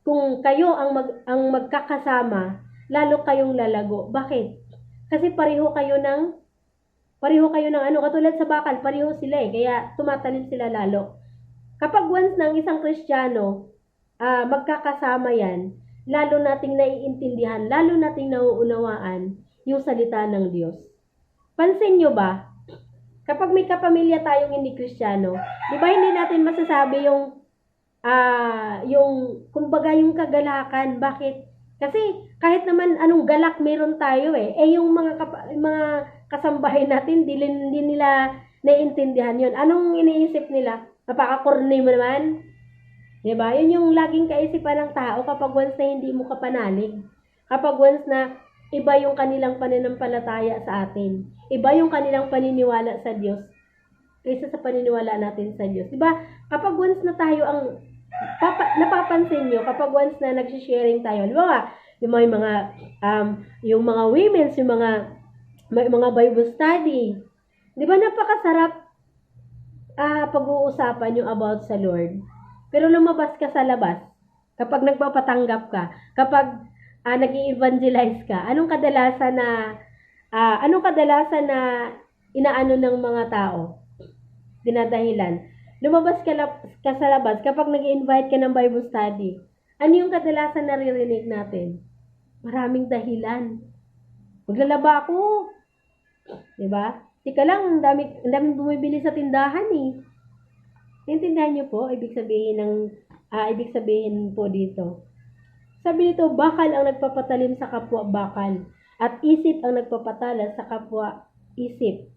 kung kayo ang magkakasama, lalo kayong lalago. Bakit? Kasi pareho kayo ng katulad sa bakal, pareho sila kaya tumatalim sila lalo. Kapag once ng isang Kristiyano, magkakasama yan, lalo nating naiintindihan, lalo nating nauunawaan yung salita ng Diyos. Pansin nyo ba, kapag may kapamilya tayong hindi Kristiyano, di ba hindi natin masasabi kumbaga yung kagalakan. Bakit? Kasi kahit naman anong galak meron tayo yung mga kasambahay natin, di nila naiintindihan yun. Anong iniisip nila? Napaka-corny mo naman. Diba? Yun yung laging kaisipan ng tao kapag once na hindi mo kapanalig. Kapag once na iba yung kanilang pananampalataya sa atin. Iba yung kanilang paniniwala sa Diyos kaysa sa paniniwala natin sa Diyos. Diba? Kapag once na tayo napapansin nyo, kapag once na nagsisharing tayo, diba yung mga women's, yung mga Bible study. Diba napakasarap pag-uusapan yung about sa Lord. Pero lumabas ka sa labas, kapag nagpapatanggap ka, kapag nag-i-evangelize ka, anong kadalasan na inaano ng mga tao? Dinadahilan. Lumabas ka sa labas, kapag nag-i-invite ka ng Bible study, ano yung kadalasan na naririnig natin? Maraming dahilan. Maglalaba ako. Diba? Tika lang, ang daming bumibili sa tindahan Naintindihan niyo po, ibig sabihin po dito. Sabi dito, bakal ang nagpapatalim sa kapwa bakal, at isip ang nagpapatala sa kapwa isip.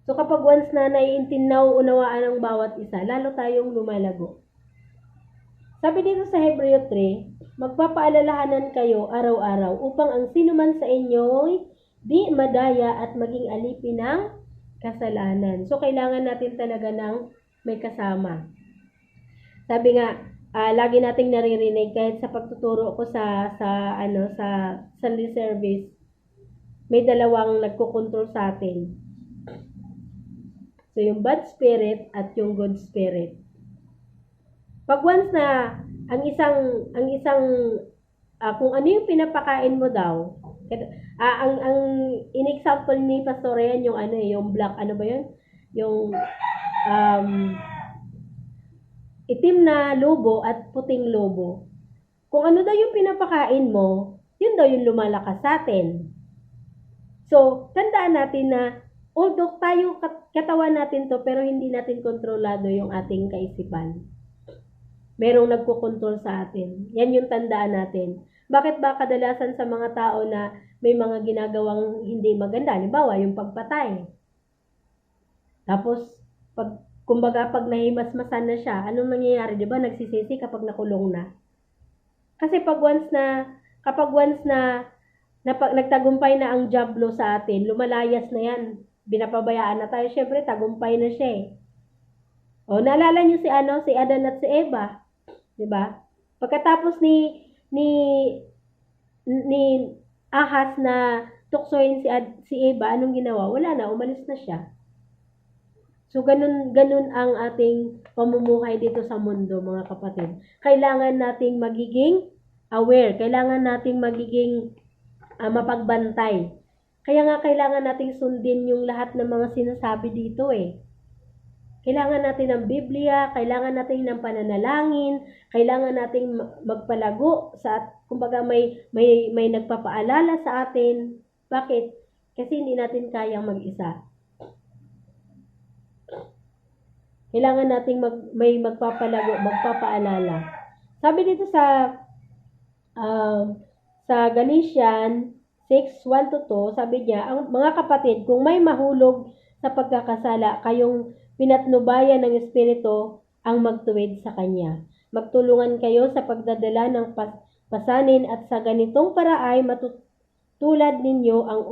So kapag once na unawaan ng bawat isa, lalo tayong lumalago. Sabi dito sa Hebreo 3, magpapaalalahanan kayo araw-araw upang ang sinuman sa inyo'y di madaya at maging alipin ng kasalanan. So, kailangan natin talaga ng may kasama. Sabi nga, lagi nating naririnig kahit sa pagtuturo ko sa Sunday service, may dalawang nagko-control sa atin. So, yung bad spirit at yung good spirit. Pag once na ang isang kung ano yung pinapakain mo daw, ang in-example ni Pastor yan yung black, ano ba yun? Yung itim na lobo at puting lobo. Kung ano daw yung pinapakain mo, yun daw yung lumalakas sa atin. So, tandaan natin na although katawan natin to, pero hindi natin kontrolado yung ating kaisipan. Merong nagkukontrol sa atin. Yan yung tandaan natin. Bakit ba kadalasan sa mga tao na may mga ginagawang hindi maganda? Halimbawa, yung pagpatay. Tapos, pag nahimasmasan na siya, anong nangyayari? Diba? Nagsisisi kapag nakulong na. Kasi kapag once na nagtagumpay na ang jablo sa atin, lumalayas na yan. Binapabayaan na tayo. Syempre, tagumpay na siya O, naalala niyo si Adan at si Eva. Diba? Pagkatapos ni Ahas na tuksoin si Eva, anong ginawa? Wala na, umalis na siya. So, ganun ang ating pamumuhay dito sa mundo, mga kapatid. Kailangan nating magiging aware. Kailangan nating magiging mapagbantay. Kaya nga kailangan nating sundin yung lahat ng mga sinasabi dito eh. Kailangan natin ng Biblia, kailangan natin ng pananalangin, kailangan nating magpalago sa, kumbaga may nagpapaalala sa atin. Bakit? Kasi hindi natin kayang mag-isa. Kailangan nating may magpapalago, magpapaalala. Sabi dito sa Galatians 6:1-2, sabi niya, ang mga kapatid, kung may mahulog sa pagkakasala, kayong pinatnubayan ng Espiritu ang magtuwid sa Kanya. Magtulungan kayo sa pagdadala ng pasanin at sa ganitong paraay matutupad ninyo ang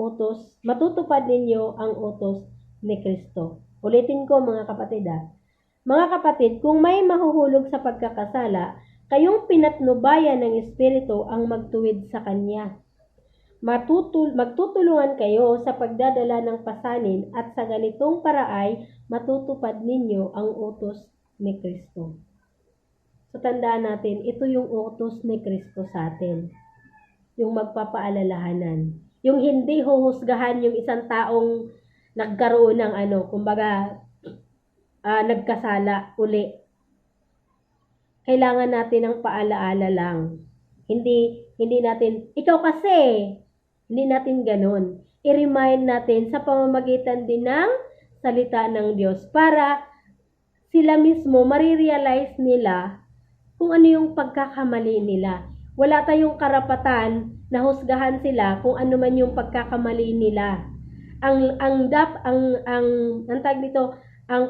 utos ni Kristo. Ulitin ko mga kapatid Mga kapatid, kung may mahuhulog sa pagkakasala, kayong pinatnubayan ng Espiritu ang magtuwid sa Kanya. Magtutulungan kayo sa pagdadala ng pasanin at sa ganitong paraay matutupad ninyo ang utos ni Kristo. So tandaan natin, ito yung utos ni Kristo sa atin. Yung magpapaalalahanan. Yung hindi huhusgahan yung isang taong nagkaroon ng nagkasala uli. Kailangan natin ng paalaala lang. Hindi natin, ikaw kasi, hindi natin ganun. I-remind natin sa pamamagitan din ng salita ng Diyos para sila mismo marirealize nila kung ano yung pagkakamali nila. Wala tayong karapatan na husgahan sila kung ano man yung pagkakamali nila. Ang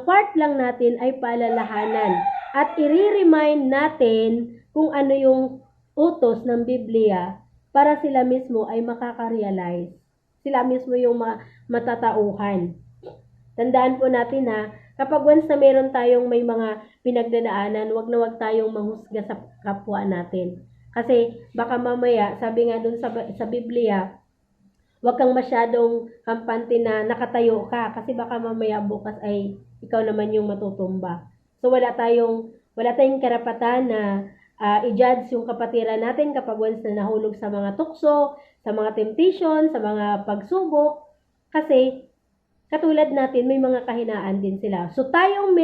part lang natin ay paalalahanan at i-remind natin kung ano yung utos ng Biblia para sila mismo ay makaka-realize. Sila mismo yung matatauhan. Tandaan po natin kapag once na meron tayong may mga pinagdadaanan, wag na wag tayong manghusga sa kapwa natin. Kasi baka mamaya, sabi nga dun sa Biblia, wag kang masyadong kampante na nakatayo ka kasi baka mamaya bukas ay ikaw naman yung matutumba. So wala tayong karapatan na i-judge yung kapatiran natin kapag once na nahulog sa mga tukso, sa mga temptation, sa mga pagsubok. Kasi katulad natin, may mga kahinaan din sila. So tayong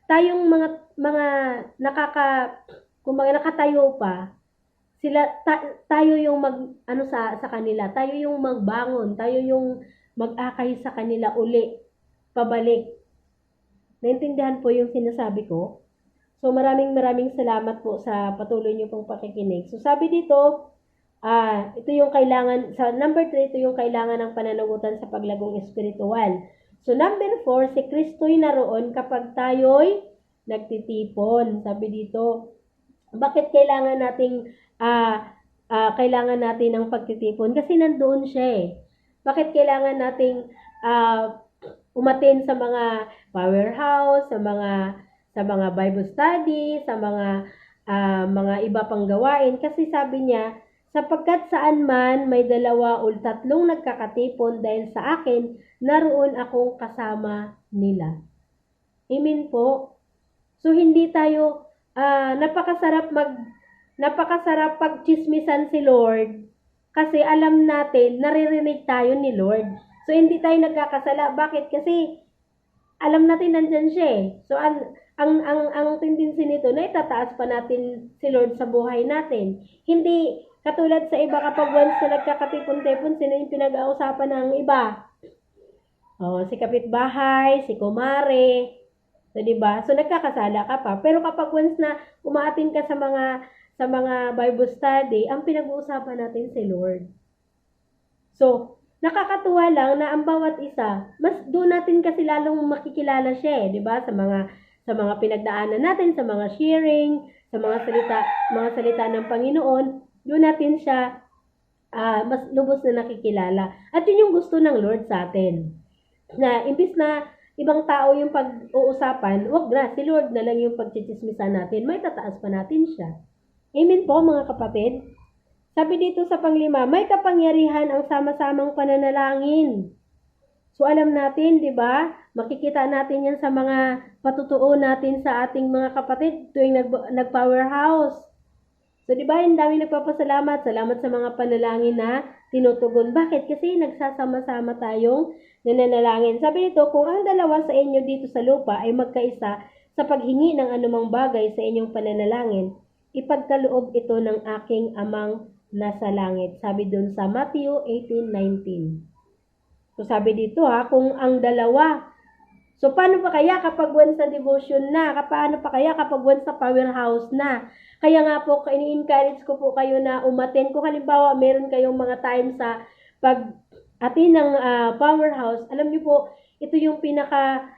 tayong mga nakatayo pa, tayo yung sa kanila, tayo yung magbangon, tayo yung mag-akay sa kanila uli, pabalik. Naintindihan po yung sinasabi ko? So maraming salamat po sa patuloy niyo pong pakikinig. So sabi dito, ito yung kailangan, sa number 3, ito yung kailangan ng pananagutan sa paglagong espiritual. So number 4, si Kristo'y naroon kapag tayo'y nagtitipon. Sabi dito, bakit kailangan natin ng pagtitipon? Kasi nandoon siya eh. Bakit kailangan nating umattend sa mga powerhouse, sa mga Bible study, sa mga iba pang gawain? Kasi sabi niya, sapagkat saan man may 2 o 3 nagkakatipon dahil sa akin, naroon akong kasama nila. Amen po. So hindi tayo napakasarap pagchismisan si Lord kasi alam natin naririnig tayo ni Lord. So hindi tayo nagkakasala. Bakit? Kasi alam natin nandyan siya eh. So ang tendency nito na itataas pa natin si Lord sa buhay natin. Hindi katulad sa iba kapag once na nagkakatipon-tipon, sino yung pinag-ausapan ng iba? Si kapitbahay, si kumare. So, diba? So, nagkakasala ka pa. Pero kapag once na umaatin ka sa mga Bible study, ang pinag-uusapan natin si Lord. So, nakakatuwa lang na ang bawat isa, mas doon natin kasi lalong makikilala siya eh, diba? Sa mga pinagdaanan natin, sa mga sharing, sa mga salita ng Panginoon, doon natin siya mas lubos na nakikilala. At yun yung gusto ng Lord sa atin. Na imbis na ibang tao yung pag-uusapan, wag na, si Lord na lang yung pagchichismisan natin, may tataas pa natin siya. Amen po mga kapatid. Sabi dito sa panglima, may kapangyarihan ang sama-samang pananalangin. So alam natin, di ba? Makikita natin yan sa mga patutuo natin sa ating mga kapatid tuwing nag-powerhouse. So, di ba, yung dami nagpapasalamat. Salamat sa mga panalangin na tinutugon. Bakit? Kasi nagsasama-sama tayong nananalangin. Sabi nito, kung ang dalawa sa inyo dito sa lupa ay magkaisa sa paghingi ng anumang bagay sa inyong pananalangin, ipagkaloob ito ng aking amang nasa langit. Sabi dun sa Matthew 18:19. So, sabi dito kung ang dalawa. So, paano pa kaya kapag once sa devotion na? Paano pa kaya kapag once sa powerhouse na? Kaya nga po, ini-encourage ko po kayo na umaten. Kung halimbawa, meron kayong mga time sa pag-atin ng powerhouse, alam niyo po, ito yung pinaka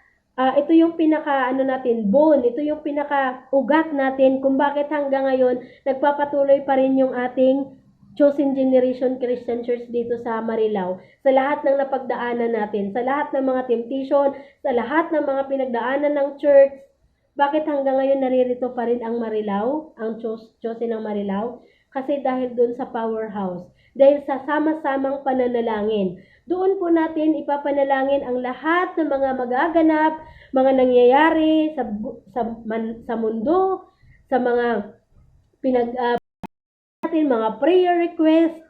bone, ito yung pinaka ugat natin kung bakit hanggang ngayon nagpapatuloy pa rin yung ating Chosen Generation Christian Church dito sa Marilao. Sa lahat ng napagdaanan natin, sa lahat ng mga temptation, sa lahat ng mga pinagdaanan ng church, bakit hanggang ngayon naririto pa rin ang Marilao, ang Chosen ng Marilao? Kasi dahil doon sa powerhouse, dahil sa sama-samang pananalangin. Doon po natin ipapanalangin ang lahat ng mga magaganap, mga nangyayari sa mundo, sa mga natin, mga prayer request.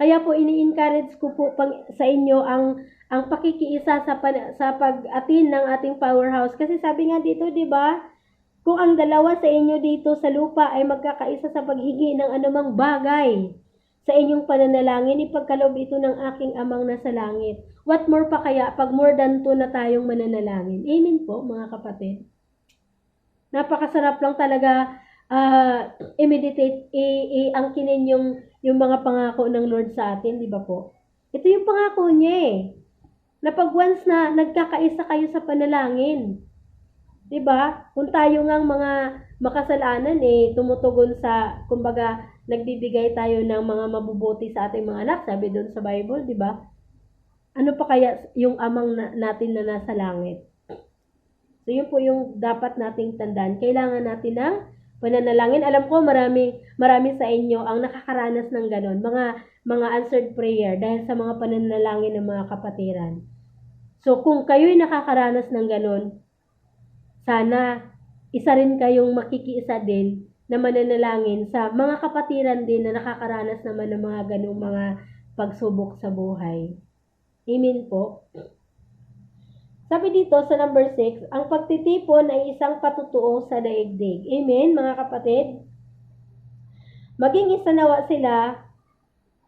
Kaya po ini-encourage ko po sa inyo ang pakikiisa sa pag-atin ng ating powerhouse. Kasi sabi nga dito, 'di ba? Kung ang dalawa sa inyo dito sa lupa ay magkakaisa sa paghingi ng anumang bagay sa inyong pananalangin, ipagkaloob ito ng aking amang nasa langit. What more pa kaya pag more than 2 na tayong mananalangin? Amen po, mga kapatid. Napakasarap lang talaga i-meditate, angkinin yung mga pangako ng Lord sa atin, di ba po? Ito yung pangako niya na pag once na nagkakaisa kayo sa panalangin, di ba? Kung tayo ngang mga makasalanan tumutugon sa, kumbaga, nagbibigay tayo ng mga mabubuti sa ating mga anak, sabi doon sa Bible, di ba? Ano pa kaya yung amang natin na nasa langit? So, yun po yung dapat nating tandaan. Kailangan natin ng pananalangin. Alam ko marami sa inyo ang nakakaranas ng ganon, mga answered prayer dahil sa mga pananalangin ng mga kapatiran. So kung kayo'y nakakaranas ng ganon, sana isa rin kayong makikiisa din na mananalangin sa mga kapatiran din na nakakaranas naman ng mga ganong mga pagsubok sa buhay. Amen po. Sabi dito sa number 6, ang pagtitipon ay isang patutuo sa daigdig. Amen, mga kapatid? Maging isa nawa sila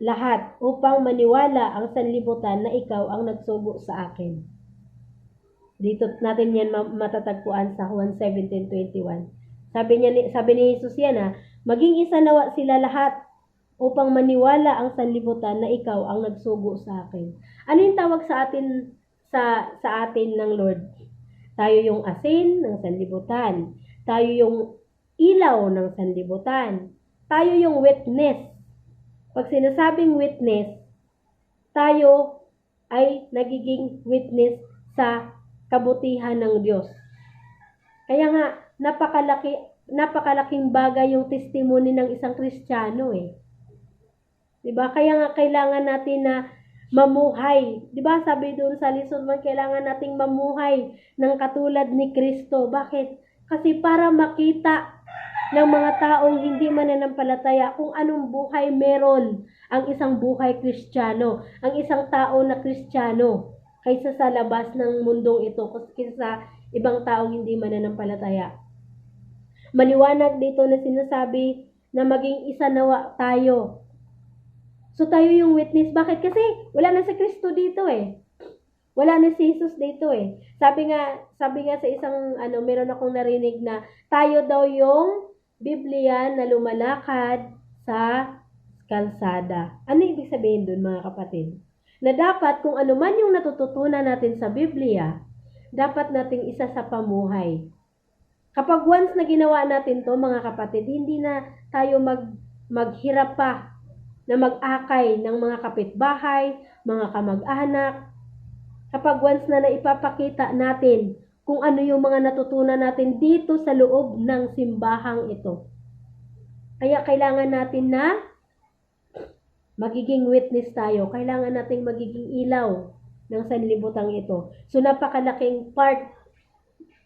lahat upang maniwala ang sanlibutan na ikaw ang nagsugo sa akin. Dito natin yan matatagpuan sa Juan 17:21. Sabi ni Jesus yan maging isa nawa sila lahat upang maniwala ang sanlibutan na ikaw ang nagsugo sa akin. Ano yung tawag sa atin ng Lord? Tayo yung asin ng sanlibutan. Tayo yung ilaw ng sanlibutan. Tayo yung witness. Pag sinasabing witness, tayo ay nagiging witness sa kabutihan ng Diyos. Kaya nga, napakalaking bagay yung testimony ng isang Kristiyano Diba? Kaya nga kailangan natin na mamuhay. Diba? Sabi doon sa lesson 1, kailangan nating mamuhay ng katulad ni Kristo. Bakit? Kasi para makita ng mga taong hindi mananampalataya kung anong buhay meron ang isang buhay Kristiyano, ang isang tao na Kristiyano, kaysa sa labas ng mundong ito, kaysa sa ibang taong hindi mananampalataya. Maliwanag dito na sinasabi na maging isa nawa tayo. So tayo yung witness. Bakit? Kasi wala na si Kristo dito Wala na si Jesus dito Sabi nga sa isang meron akong narinig na tayo daw yung Biblia na lumalakad sa kalsada. Ano ibig sabihin dun, mga kapatid? Na dapat kung ano man yung natututunan natin sa Biblia, dapat nating isa sa pamuhay. Kapag once na ginawa natin to, mga kapatid, hindi na tayo maghirap pa na mag-akay ng mga kapitbahay, mga kamag-anak. Kapag once na naipapakita natin kung ano yung mga natutunan natin dito sa loob ng simbahang ito. Kaya kailangan natin na magiging witness tayo. Kailangan nating magiging ilaw ng sanlibutang ito. So napakalaking part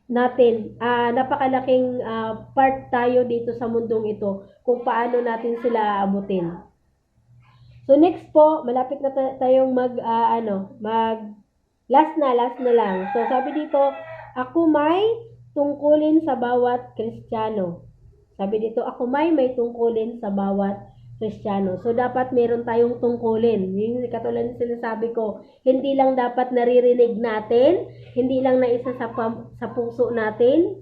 napakalaking part tayo dito sa mundong ito kung paano natin sila aabutin. So next po, malapit na tayong last na lang. So sabi dito, ako may tungkulin sa bawat Kristiyano. Sabi dito, ako may tungkulin sa bawat Kristiyano. So dapat meron tayong tungkulin. Yung katulad ng sinasabi ko, hindi lang dapat naririnig natin, hindi lang naisa sa puso natin,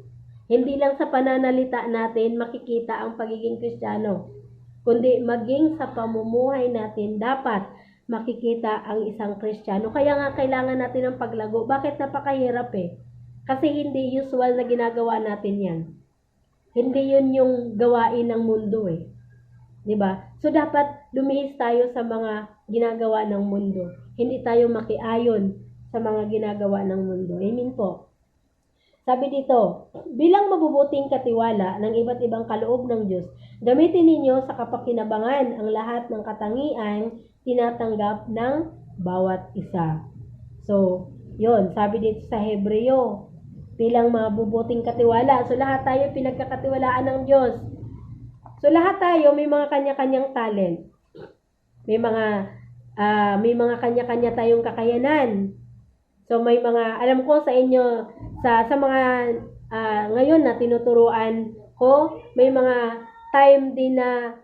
hindi lang sa pananalita natin makikita ang pagiging Kristiyano, kundi maging sa pamumuhay natin dapat makikita ang isang Kristiyano. Kaya nga kailangan natin ng paglago. Bakit? Napakahirap eh. Kasi hindi usual na ginagawa natin yan. Hindi yun yung gawain ng mundo eh. 'Di ba? So dapat lumihis tayo sa mga ginagawa ng mundo. Hindi tayo makiayon sa mga ginagawa ng mundo. Amen po. Sabi dito, bilang mabubuting katiwala ng iba't ibang kaloob ng Diyos, gamitin ninyo sa kapakinabangan ang lahat ng katangian tinatanggap ng bawat isa. So, yon sabi dito sa Hebreo, bilang mabubuting katiwala. So, lahat tayo pinagkakatiwalaan ng Diyos. So, lahat tayo may mga kanya-kanyang talent. May mga kanya-kanya tayong kakayanan. So, may mga, alam ko sa inyo, sa mga ngayon na tinuturuan ko, may mga time din na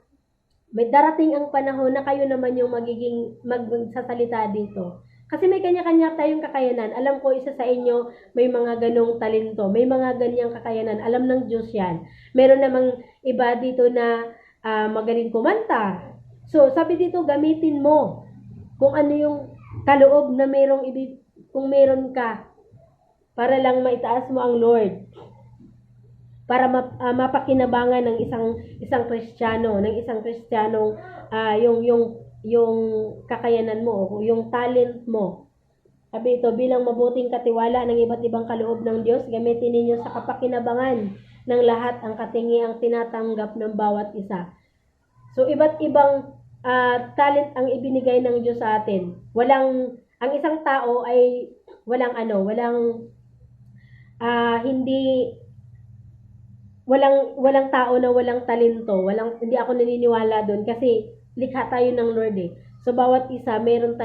may darating ang panahon na kayo naman yung magsasalita dito. Kasi may kanya-kanya tayong kakayanan. Alam ko isa sa inyo may mga ganong talento, may mga ganyang kakayanan. Alam ng Diyos yan. Meron namang iba dito na magaling kumanta. So, sabi dito, gamitin mo kung ano yung kaloob na kung meron ka, para lang maitaas mo ang Lord, para mapakinabangan ng isang Kristiyano, yung kakayanan mo, yung talent mo. Sabi ito, bilang mabuting katiwala ng iba't ibang kaloob ng Diyos, gamitin ninyo sa kapakinabangan ng lahat ang katingiang tinatanggap ng bawat isa. So, iba't ibang talent ang ibinigay ng Diyos sa atin. Ang isang tao ay walang tao na walang talento. Hindi ako naniniwala doon kasi likha tayo ng Lord eh. So, bawat isa, merong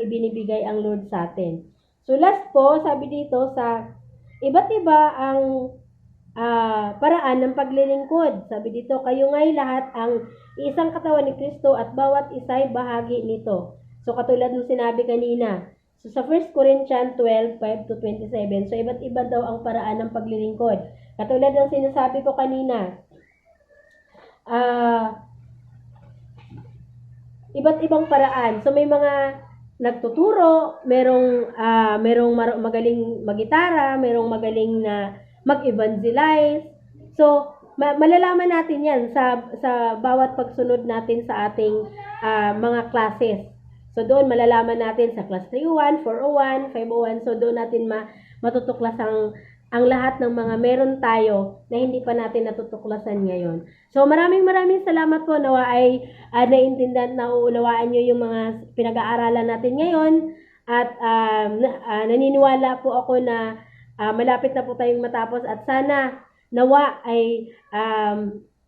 ibinibigay ang Lord sa atin. So, last po, sabi dito sa iba't iba ang paraan ng paglilingkod. Sabi dito, kayo nga'y lahat ang isang katawan ni Kristo at bawat isa'y bahagi nito. So, katulad ng sinabi kanina. So, sa 1 Corinthians 12:5-27, so, iba't iba daw ang paraan ng paglilingkod. Katulad ng sinasabi ko kanina, iba't ibang paraan. So, may mga nagtuturo, merong magaling magitara, merong magaling na mag-evangelize. So, malalaman natin yan sa bawat pagsunod natin sa ating mga classes. So, doon malalaman natin sa class 301, 401, 501. So, doon natin matutuklas ang lahat ng mga meron tayo na hindi pa natin natutuklasan ngayon. So, maraming salamat po. Nawa ay naintindihan, nauunawaan nyo yung mga pinag-aaralan natin ngayon. At naniniwala po ako na malapit na po tayong matapos. At sana nawa ay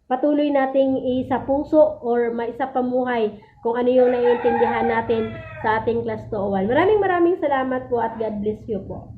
patuloy nating isa puso or maisa pamuhay kung ano yung naiintindihan natin sa ating class 201. Maraming salamat po at God bless you po.